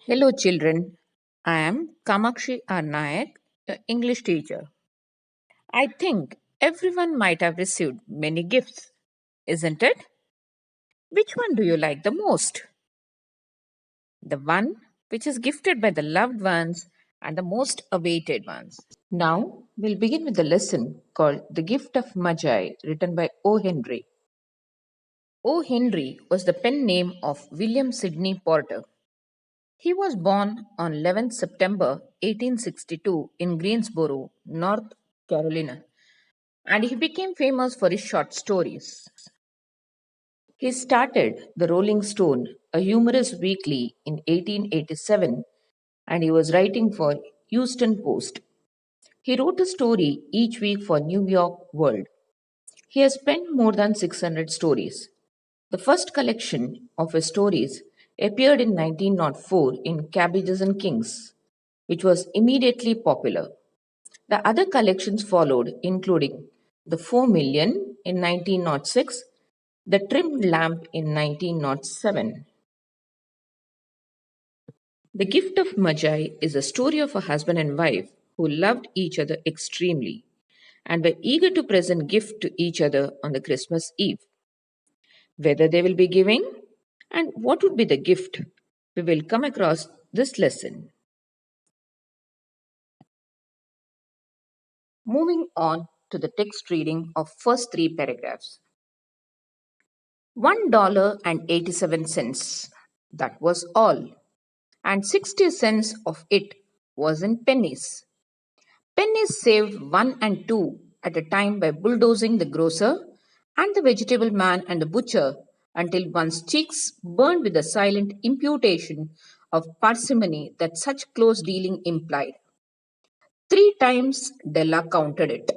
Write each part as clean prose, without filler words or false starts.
Hello, children. I am Kamakshi R. Nayak, your English teacher. I think everyone might have received many gifts, isn't it? Which one do you like the most? The one which is gifted by the loved ones and the most awaited ones. Now, we'll begin with the lesson called The Gift of Magi, written by O. Henry. O. Henry was the pen name of William Sidney Porter. He was born on 11th September 1862 in Greensboro, North Carolina, and he became famous for his short stories. He started the Rolling Stone, a humorous weekly, in 1887, and he was writing for Houston Post. He wrote a story each week for New York World. He has penned more than 600 stories. The first collection of his stories appeared in 1904 in Cabbages and Kings, which was immediately popular. The other collections followed, including The 4 Million in 1906, The Trimmed Lamp in 1907. The Gift of Magi is a story of a husband and wife who loved each other extremely and were eager to present gift to each other on the Christmas Eve. Whether they will be giving and what would be the gift, we will come across this lesson. Moving on to the text reading of first three paragraphs. $1.87. That was all. And 60 cents of it was in pennies. Pennies saved one and two at a time by bulldozing the grocer and the vegetable man and the butcher until one's cheeks burned with the silent imputation of parsimony that such close dealing implied. 3 times Della counted it.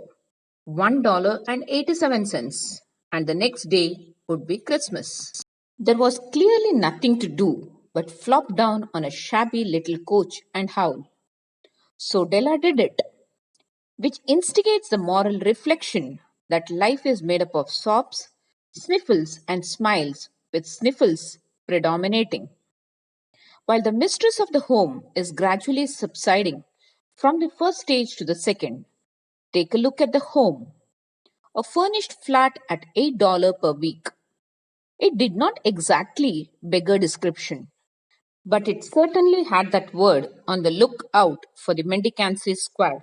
$1.87, and the next day would be Christmas. There was clearly nothing to do but flop down on a shabby little coach and howl. So Della did it, which instigates the moral reflection that life is made up of sobs, sniffles, and smiles, with sniffles predominating. While the mistress of the home is gradually subsiding from the first stage to the second, take a look at the home. A furnished flat at $8 per week. It did not exactly beggar description, but it certainly had that word on the lookout for the mendicancy squad.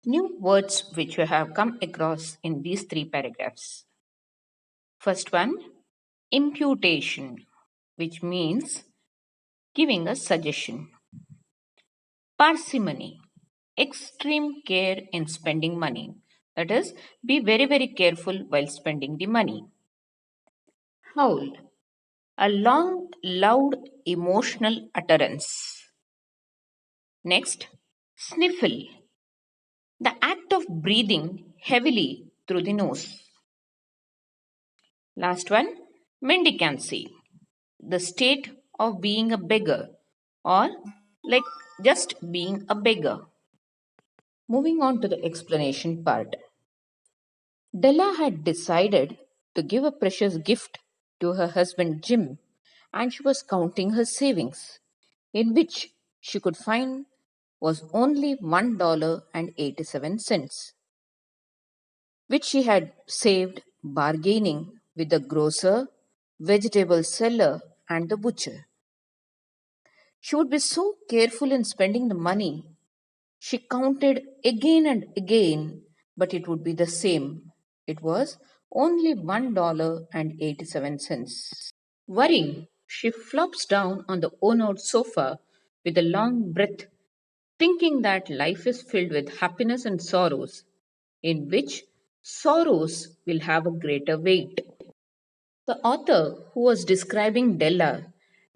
New words which we have come across in these three paragraphs. First one, imputation, which means giving a suggestion. Parsimony, extreme care in spending money. That is, be very, very careful while spending the money. Howl, a long, loud, emotional utterance. Next, sniffle, the act of breathing heavily through the nose. Last one, mendicancy, the state of being a beggar or like just being a beggar. Moving on to the explanation part. Della had decided to give a precious gift to her husband Jim, and she was counting her savings, in which she could find was only $1.87, which she had saved bargaining with the grocer, vegetable seller, and the butcher. She would be so careful in spending the money. She counted again and again, but it would be the same. It was only $1.87. Worrying, she flops down on the worn out sofa with a long breath, thinking that life is filled with happiness and sorrows, in which sorrows will have a greater weight. The author, who was describing Della,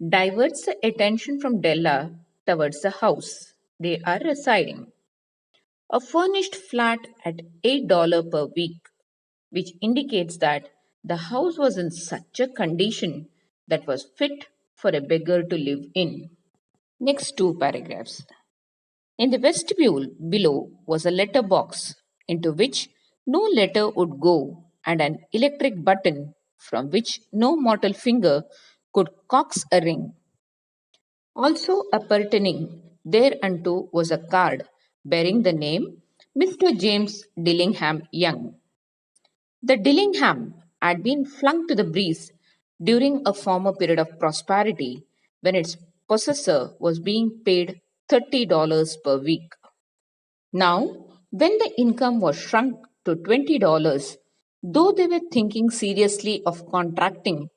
diverts the attention from Della towards the house they are residing. A furnished flat at $8 per week, which indicates that the house was in such a condition that was fit for a beggar to live in. Next two paragraphs. In the vestibule below was a letter box into which no letter would go and an electric button from which no mortal finger could coax a ring. Also appertaining thereunto was a card bearing the name Mr. James Dillingham Young. The Dillingham had been flung to the breeze during a former period of prosperity when its possessor was being paid $30 per week. Now, when the income was shrunk to $20, though they were thinking seriously of contracting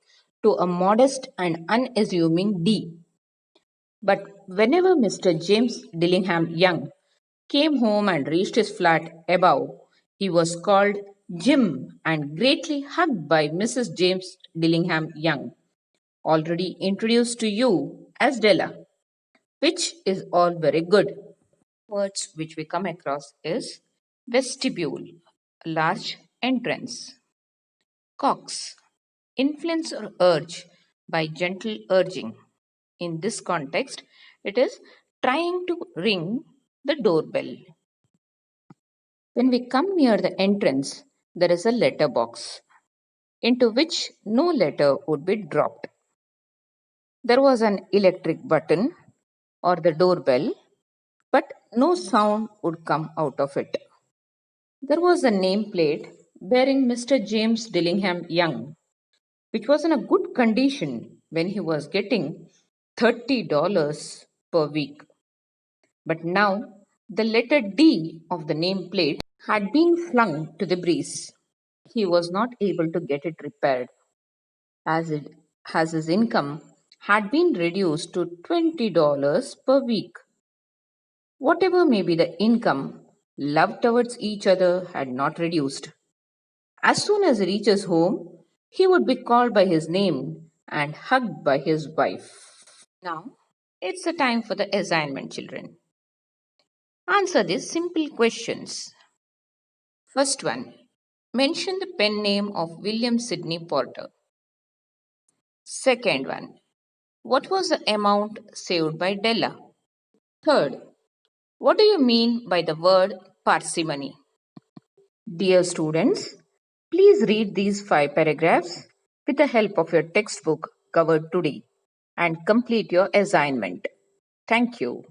to a modest and unassuming D, but whenever Mr. James Dillingham Young came home and reached his flat above, he was called Jim and greatly hugged by Mrs. James Dillingham Young, already introduced to you as Della, which is all very good. Words which we come across is vestibule, a large entrance, cox, influence or urge by gentle urging. In this context, it is trying to ring the doorbell. When we come near the entrance, there is a letter box into which no letter would be dropped. There was an electric button or the doorbell, but no sound would come out of it. There was a nameplate bearing Mr. James Dillingham Young, which was in a good condition when he was getting $30 per week. But now the letter D of the nameplate had been flung to the breeze. He was not able to get it repaired as it as his income had been reduced to $20 per week. Whatever may be the income, love towards each other had not reduced. As soon as he reaches home, he would be called by his name and hugged by his wife. Now, it's the time for the assignment, children. Answer these simple questions. First one, mention the pen name of William Sidney Porter. Second one, what was the amount saved by Della? Third, what do you mean by the word parsimony? Dear students, please read these 5 paragraphs with the help of your textbook covered today and complete your assignment. Thank you.